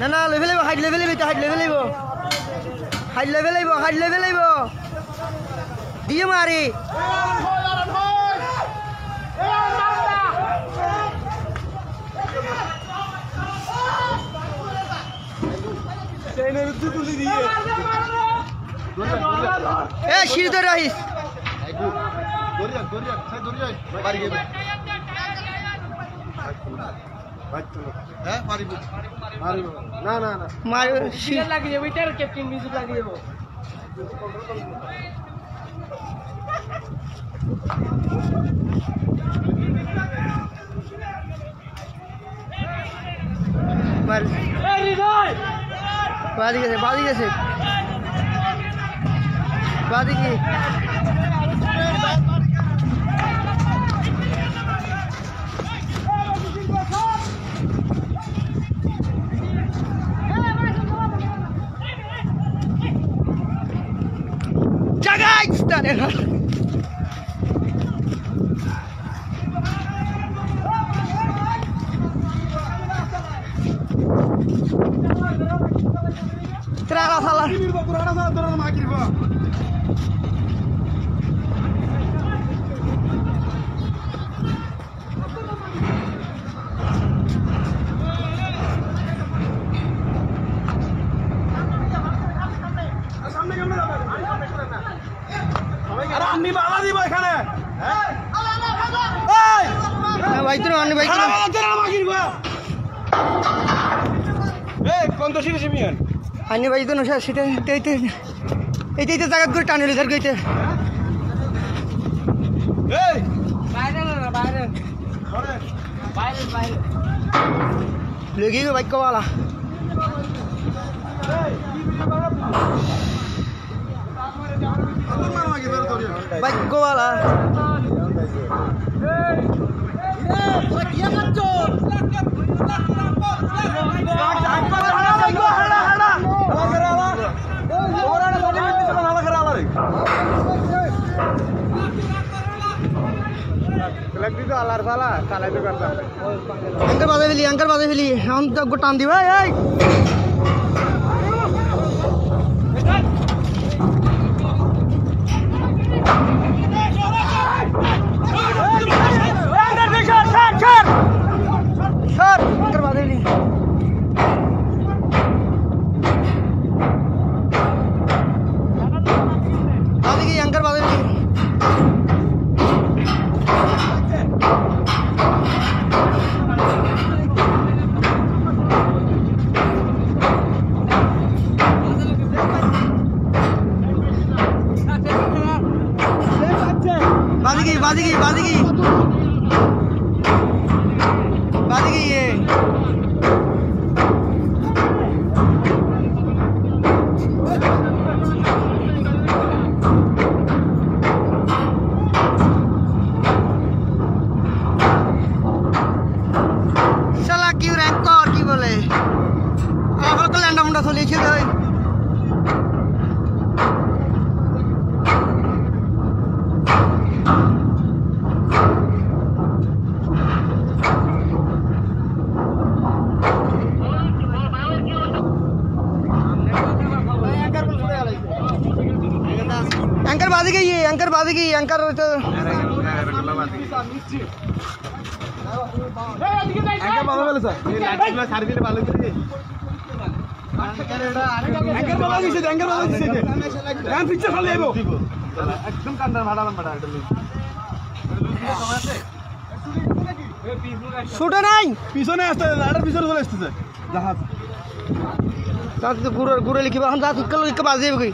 না না level height level height level দিয়ে মারি সিঁড়ি ধরে আহিস বাদি গেছে বাদিকে জাগাই স্টারে Terang salah. Ani bayi itu nusa situ itu jagat gue tanah lihat gue itu. Bayar. Lagi gue baik kawala. Baik kawala. Angker baze fili, हम तो गुटान दी भाई sir angker baze fili angker baze fili बाजी ये साला क्यों rank और की बोले आप लोग लैंडा मुंडा तो लिखे थे अंकर बाजी की अंकर तो শুটে নাই পিছনে আসতে আড়ার পিছনে চলে আসতেছে জাহাজ তাতে তো ঘুরে লিখিবা এখন দাঁত ইক্কা বাজে কই